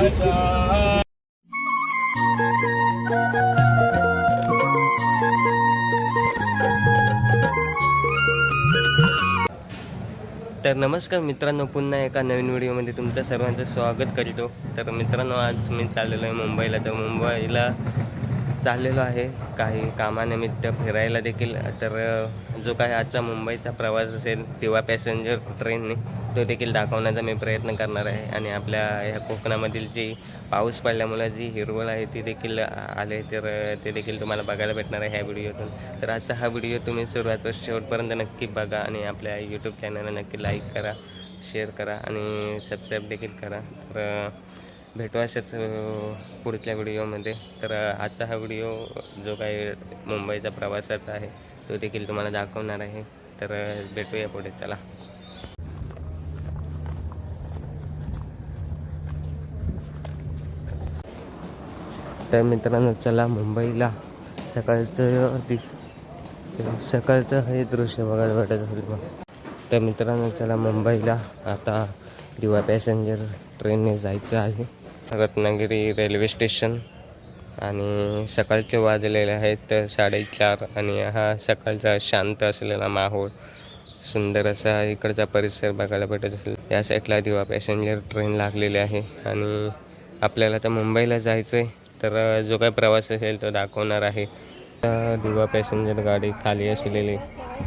तर नमस्कार मित्रांनो, पुन्हा एका नवीन व्हिडिओमध्ये तुमचं सर्वांचं स्वागत करतो। तर मित्रांनो, आज मी चाललेलो आहे मुंबईला। तर मुंबईला चाललेलो आहे काही कामानिमित्त, फिरायला देखील। तर जो काही आजचा मुंबईचा प्रवास असेल दिवा पॅसेंजर ट्रेनने, तो देखील दाखवण्याचा मी प्रयत्न करणार आहे। आणि आपल्या ह्या कोकणामधील जी पाऊस पडल्यामुळे जी हिरवळ आहे ती देखील आले, तर ते देखील तुम्हाला बघायला भेटणार आहे ह्या व्हिडिओतून। तर आजचा हा व्हिडिओ तुम्ही सुरुवातीपासून शेवटपर्यंत नक्की बघा आणि आपल्या यूट्यूब चॅनलला नक्की लाईक करा, शेअर करा आणि सबस्क्राईब देखील करा। तर भेटू अशाच पुढच्या व्हिडिओमध्ये। तर आजचा हा व्हिडिओ जो काही मुंबईचा प्रवासाचा आहे तो देखील तुम्हाला दाखवणार आहे। तर भेटूया पुढे, चला। तर मित्रांनो, चला मुंबईला सकाळचं हे दृश्य बघायला भेटत असेल मग। तर मित्रांनो, चला मुंबईला आता दिवा पॅसेंजर ट्रेनने जायचं आहे रत्नागिरी रेल्वे स्टेशन। आणि सकाळचे वाजलेले आहेत 4:30 आणि हा सकाळचा शांत असलेला माहोल, सुंदर असा इकडचा परिसर बघायला भेटत असेल। या साईडला दिवा पॅसेंजर ट्रेन लागलेली आहे आणि आपल्याला तर मुंबईला जायचं आहे। तर जो काही प्रवास असेल तो दाखवणार आहे। दिवा पॅसेंजर गाडी खाली असलेली,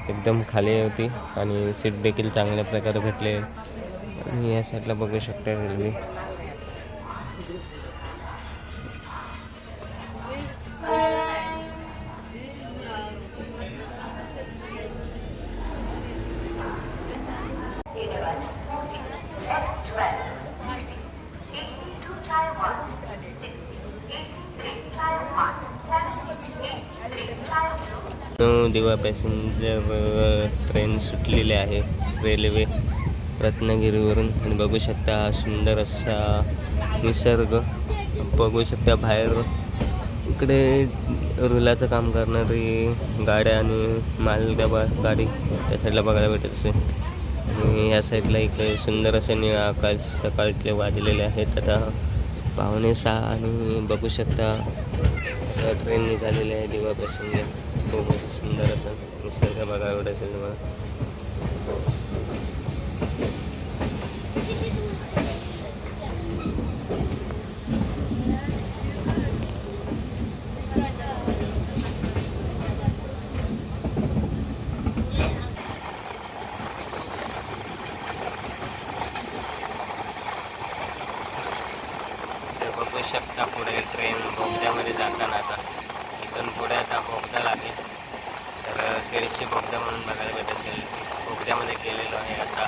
एकदम खाली होती आणि सीट देखील चांगल्या प्रकारे भेटले। आणि या साईडला बघू शकता रेल्वे। दिवा पॅसेंजर ट्रेन सुटलेली आहे रेल्वे रत्नागिरीवरून। आणि बघू शकता सुंदर असा निसर्ग, बघू शकता बाहेर इकडे रुलाचं काम करणारी गाड्या आणि मालगाडा गाडी त्या साईडला बघायला भेटत असेल। आणि या साईडला इकडे सुंदर असे निळं आकाश, सकाळचे वाजलेले आहेत आता 5:45 आणि बघू शकता ट्रेन निघालेली आहे दिवा पॅसेंजर। खूप सुंदर असं निसर्ग बघायला भेटत असेल तुम्हाला। बघू शकता पुढे ट्रेन बोगद्यामध्ये जाताना, आता इथून पुढे आता बोगदा लागेल। तर केळशी बोगदा म्हणून बघायला भेटत असेल, बोगद्यामध्ये गेलेलो आहे आता।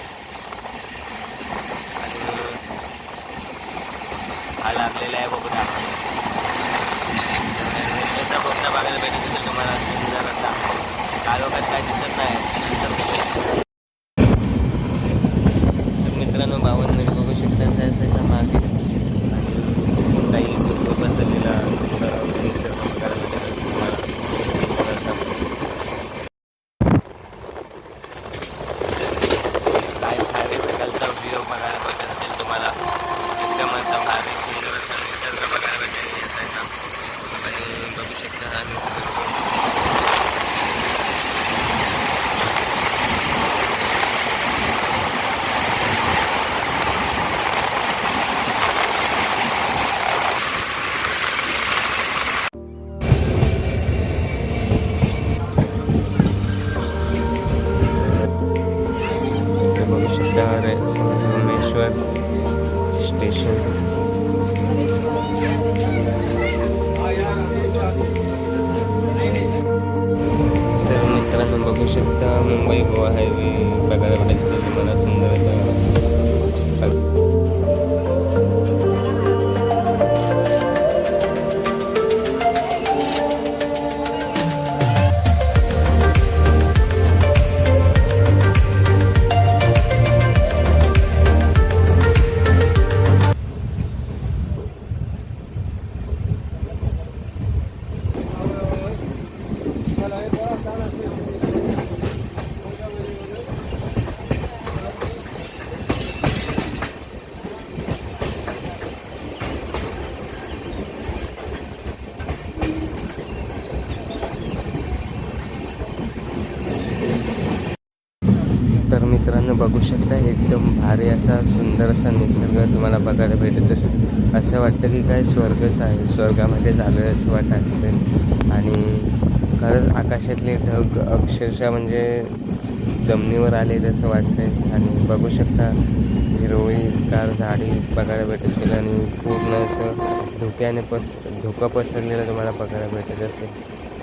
आणि हा लागलेला आहे बोगदा, रेल्वेचा बोगदा बघायला भेटत असेल तुम्हाला सुंदर असा। कालोखात काय दिसत नाही। तर मित्रांनो, 52 बघू शकता त्या साईडला मागे काही ग्रुप बसलेला निसर्ग बघायला भेटत असेल तुम्हाला। काय भारी सकाळचा व्ह्यू बघायला भेटत असेल तुम्हाला, एकदम असा भारी सुंदर असा निसर्ग बघायला भेटेल या साईडला। आणि बघू शकता हा निसर्ग सोमेश्वर स्टेशन। तर मित्रांनो, बघू शकता मुंबई गोवा हायवे बघायला भेटत असेल तुम्हाला सुंदर। मित्रांनो बघू शकता एकदम भारी असा सुंदर असा निसर्ग तुम्हाला बघायला भेटत असेल. असं वाटतं की काय स्वर्गच आहे, स्वर्गामध्ये झालो आहे असं वाटतं. आणि खरंच आकाशातले ढग अक्षरशः म्हणजे जमिनीवर आले तसं वाटतंय. आणि बघू शकता हिरवीगार झाडी बघायला भेटत असेल आणि पूर्ण असं धुकं पसरलेलं तुम्हाला बघायला भेटत असेल.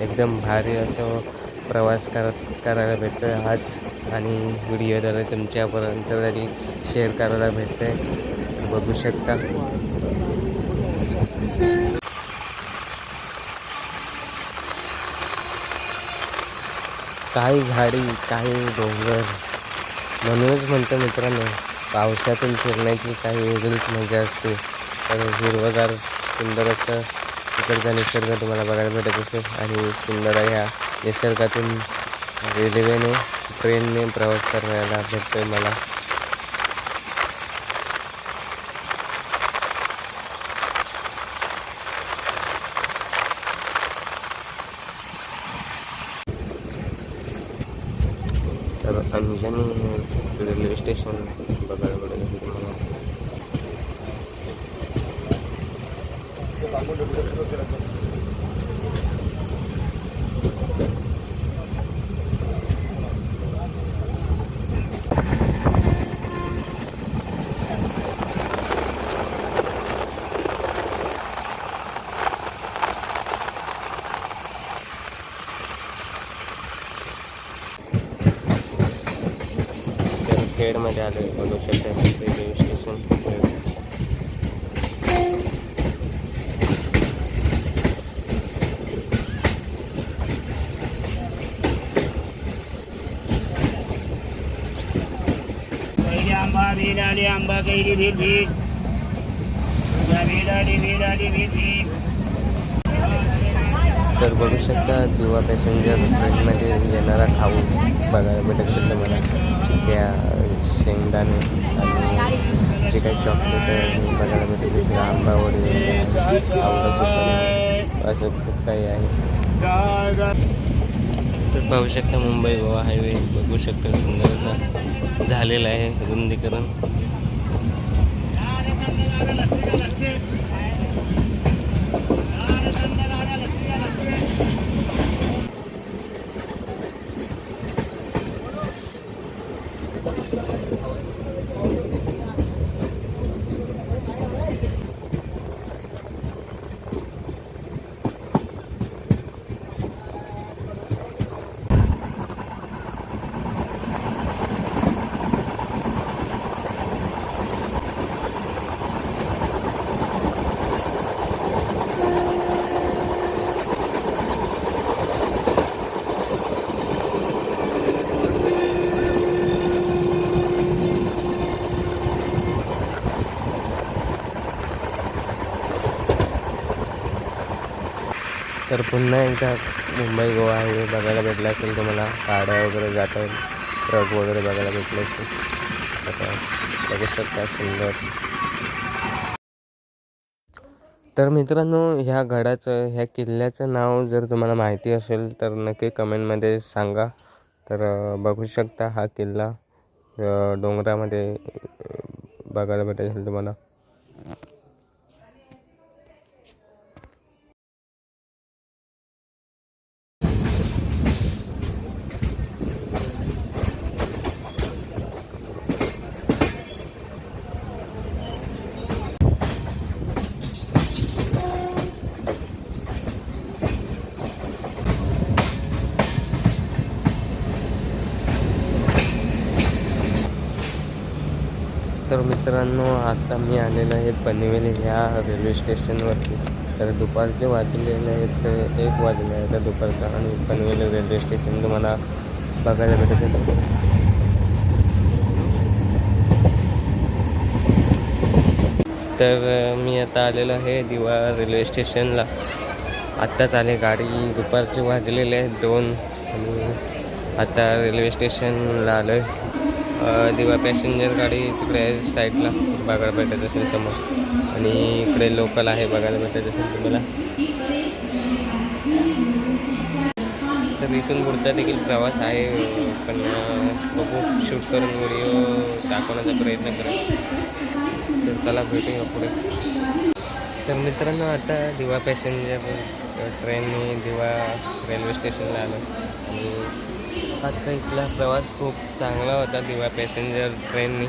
एकदम भारी असं प्रवास करायला भेटतं आहे आज. आणि व्हिडिओद्वारे तुमच्यापर्यंत तरी शेअर करायला भेटतं आहे. बघू शकता काही झाडी काही डोंगर. म्हणूनच म्हणतो मित्रांनो पावसातून फिरण्याची काही वेगळीच मजा असते. तर हिरवगार सुंदर असं तिकडचा निसर्ग तुम्हाला बघायला भेटत असेल. आणि सुंदर ह्या निसर्गातून रेल्वेने ट्रेनने प्रवास करायला भेटतो आहे मला. तर अंजनी रेल्वे स्टेशन बघायला भेटत असेल तुम्हाला. खेडमध्ये आलो आहे बघू शकता रेल्वे स्टेशन. आंबा भेलाली आंबा कैरी भेल भेल भेलाली भेलाली भेल भेल. तर बघू शकता दिवा पॅसेंजर ट्रेनमध्ये येणारा खाऊ बघायला भेटत असेल तुम्हाला. चिक्या शेंगदाणे आणि जे काही चॉकलेट बघायला भेटत असेल. आंबा वडे आवडा सुपारी असं खूप काही आहे. तर पाहू शकता मुंबई गोवा हायवे बघू शकता सुंदर असा झालेला आहे रुंदीकरण. तर पुन्हा एकदा मुंबई गोवा हायवे बघायला भेटला असेल तुम्हाला. गाड्या वगैरे जात आहेत, ट्रक वगैरे बघायला भेटले असेल. आता बघू शकता सुंदर. तर मित्रांनो ह्या किल्ल्याचं नाव जर तुम्हाला माहिती असेल तर नक्की कमेंटमध्ये सांगा. तर बघू शकता हा किल्ला डोंगरामध्ये बघायला भेटत असेल तुम्हाला. तर मित्रांनो आता मी आलेलो आहे पनवेल ह्या रेल्वे स्टेशनवरती. तर दुपारचे वाजलेले आहेत 1 वाजले आहे तर दुपारचा. आणि पनवेल रेल्वे स्टेशन तुम्हाला बघायला भेटत असेल. तर मी आता आलेलो आहे दिवा रेल्वे स्टेशनला. आत्ताच आले, गाडी दुपारचे वाजलेले आहेत 2. आणि आता रेल्वे स्टेशनला आलो आहे. दिवा पॅसेंजर गाडी तिकडे आहे साईडला बघायला भेटत असेल समोर. आणि इकडे लोकल आहे बघायला भेटत असेल तुम्हाला. तर तर इथून पुढचा देखील प्रवास आहे, पण बघू शूट करून व्हिडिओ दाखवण्याचा प्रयत्न करेल. तर चला भेटूया पुढे. तर मित्रांनो, आता दिवा पॅसेंजर ट्रेनने दिवा रेल्वे स्टेशनला आलो आणि आजचा इथला प्रवास खूप चांगला होता. दिवा पॅसेंजर ट्रेनने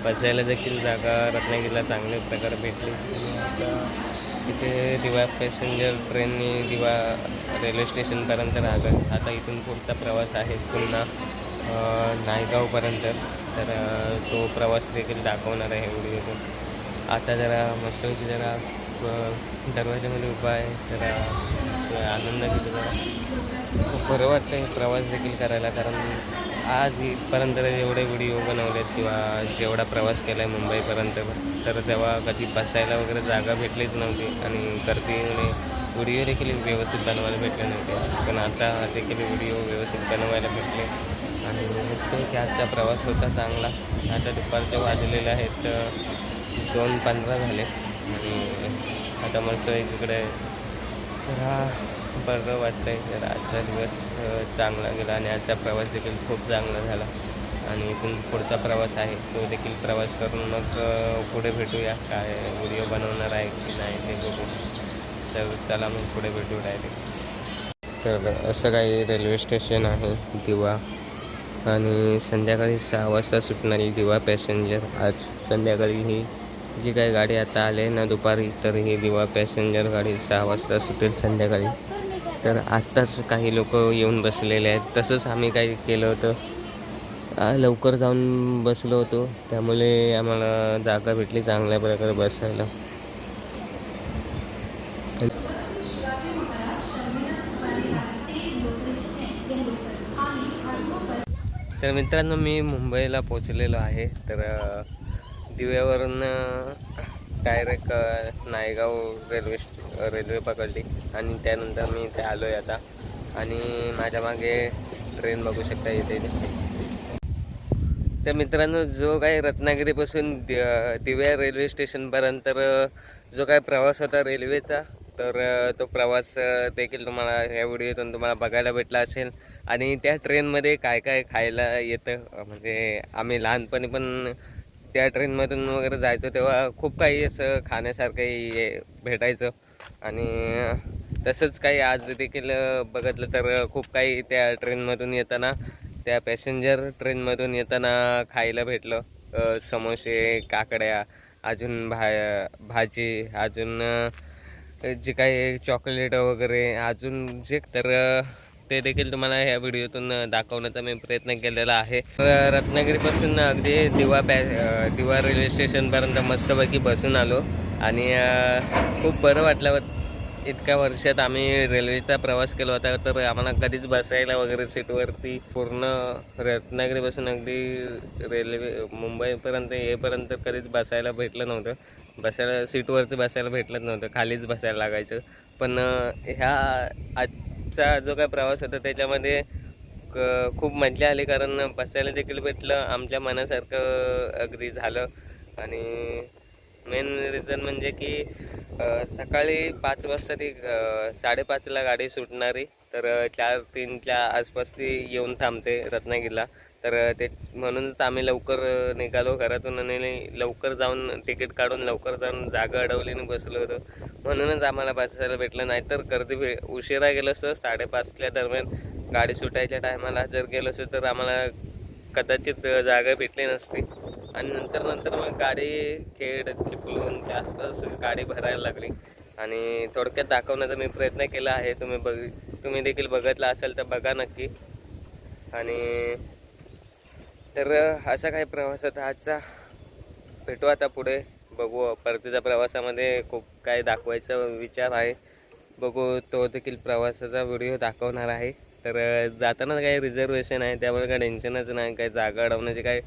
बसायला देखील जागा रत्नागिरीला चांगल्या प्रकारे भेटली. आणि आता इथे दिवा पॅसेंजर ट्रेनने दिवा रेल्वे स्टेशनपर्यंत आलं. आता इथून पुढचा प्रवास आहे पुन्हा नायगावपर्यंत. तर तो प्रवास देखील दाखवणार आहे व्हिडिओतून. आता जरा मस्तपैकी जरा दरवाजामध्ये उभा आहे, जरा आनंद घेतो. जरा खूप बरं वाटतं आहे प्रवास देखील करायला, कारण आज इथपर्यंत जेवढे व्हिडिओ बनवलेत किंवा जेवढा प्रवास केला आहे मुंबईपर्यंत, तर तेव्हा कधी बसायला वगैरे जागा भेटलीच नव्हती आणि गर्दीने व्हिडिओ देखील व्यवस्थित बनवायला भेटले नव्हते. पण आता देखील व्हिडिओ व्यवस्थित बनवायला भेटले आणि मस्त की आजचा प्रवास होता चांगला. आता दुपारचे वाजलेले आहेत 2:15 झाले आणि आता मस्त इकडे जरा बरं वाटतं आहे. तर आजचा दिवस चांगला गेला आणि आजचा प्रवास देखील खूप चांगला झाला आणि इथून पुढचा प्रवास आहे तो देखील प्रवास करून मग पुढे भेटूया. काय व्हिडिओ बनवणार आहे की नाही ते बघू. तर चला मग पुढे भेटू डायरेक्ट. तर असं काही रेल्वे स्टेशन आहे दिवा, आणि संध्याकाळी 6 वाजता सुटणारी दिवा पॅसेंजर. आज संध्याकाळी ही जी काही गाडी आता आली आहे ना दुपारी, तर ही दिवा पॅसेंजर गाडी 6 वाजता सुटेल संध्याकाळी. तर आत्ताच काही लोक येऊन बसलेले आहेत. तसंच आम्ही काही केलं होतं, लवकर जाऊन बसलो होतो, त्यामुळे आम्हाला जागा भेटली चांगल्या प्रकारे बसायला. तर मित्रांनो, मी मुंबईला पोचलेलो आहे. तर दिव्यावरून डायरेक्ट नायगाव रेल्वे पकडली आणि त्यानंतर मी इथे आलो आहे आता. आणि माझ्या मागे ट्रेन बघू शकता इथे. तर मित्रांनो, जो काही रत्नागिरीपासून दिव्या रेल्वे स्टेशनपर्यंत जो काही प्रवास होता रेल्वेचा, तर तो प्रवास देखील तुम्हाला या व्हिडिओतून तुम्हाला बघायला भेटला असेल. आणि त्या ट्रेनमध्ये काय काय खायला येतं, म्हणजे आम्ही लहानपणी पण त्या ट्रेनमधून वगैरे जायचो तेव्हा खूप काही असं खाण्यासारखंही भेटायचं. आणि तसंच काही आज देखील बघितलं तर खूप काही त्या ट्रेनमधून येताना, त्या पॅसेंजर ट्रेनमधून येताना खायला भेटलं. समोसे, काकड्या, अजून भाजी, अजून जे काही चॉकलेट वगैरे अजून जे, तर ते देखील तुम्हाला ह्या व्हिडिओतून दाखवण्याचा मी प्रयत्न केलेला आहे. रत्नागिरीपासून अगदी दिवा रेल्वे स्टेशनपर्यंत मस्तपैकी बसून आलो आणि खूप बरं वाटलं. इतक्या वर्षात आम्ही रेल्वेचा प्रवास केला होता, तर आम्हाला कधीच बसायला वगैरे सीटवरती पूर्ण रत्नागिरीपासून अगदी रेल्वे मुंबईपर्यंत येईपर्यंत कधीच बसायला भेटलं नव्हतं. बसायला सीटवरती बसायला भेटलंच नव्हतं, खालीच बसायला लागायचं. पण ह्या आजचा जो काय प्रवास होता त्याच्यामध्ये खूप मजा आली, कारण बसायला देखील भेटलं, आमच्या मनासारखं अगदी झालं. आणि मेन रिझन म्हणजे की सकाळी 5 वाजता ती 5:30ला गाडी सुटणारी, तर 4:03च्या आसपास ती येऊन थांबते रत्नागिरीला. तर ते म्हणूनच आम्ही लवकर निघालो घरातून आणि लवकर जाऊन तिकीट काढून लवकर जाऊन जागा अडवलीने बसलो होतो. म्हणूनच आम्हाला बसायला भेटलं. नाहीतर गर्दी उशिरा गेलो असतो, 5:30च्या दरम्यान गाडी सुटायच्या टायमाला जर गेलो असतो तर आम्हाला कदाचित जागा भेटली नसती. आणि नंतर मग गाडी खेड चिपळूण जास्तच गाडी भरायला लागली. आणि थोडक्यात दाखवण्याचा मी प्रयत्न केला आहे. तुम्ही देखील बघितला असेल तर बघा नक्की. आणि तर असा काही प्रवास होता आजचा. भेटू आता पुढे, बघू. परतीच्या प्रवासामध्ये खूप काही दाखवायचा विचार आहे, बघू. तो देखील प्रवासाचा व्हिडिओ दाखवणार आहे. तर जाताना काही रिझर्वेशन आहे, त्यामुळे काही टेन्शनच नाही, काही जागा अडवण्याची काही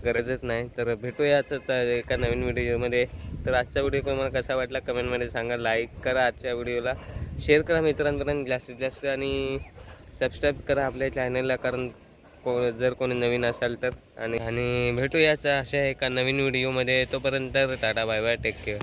गरजच नाही. तर भेटूयाच एका नवीन व्हिडिओमध्ये. तर आजचा व्हिडिओ तुम्हाला कसा वाटला कमेंटमध्ये सांगा. लाईक करा आजच्या व्हिडिओला, शेअर करा मित्रांपर्यंत जास्तीत जास्त, आणि सबस्क्राईब करा आपल्या चॅनलला, कारण जर कोणी नवीन असाल तर. आणि भेटूयाच अशा एका नवीन व्हिडिओमध्ये. तोपर्यंत tata, bye bye, take care.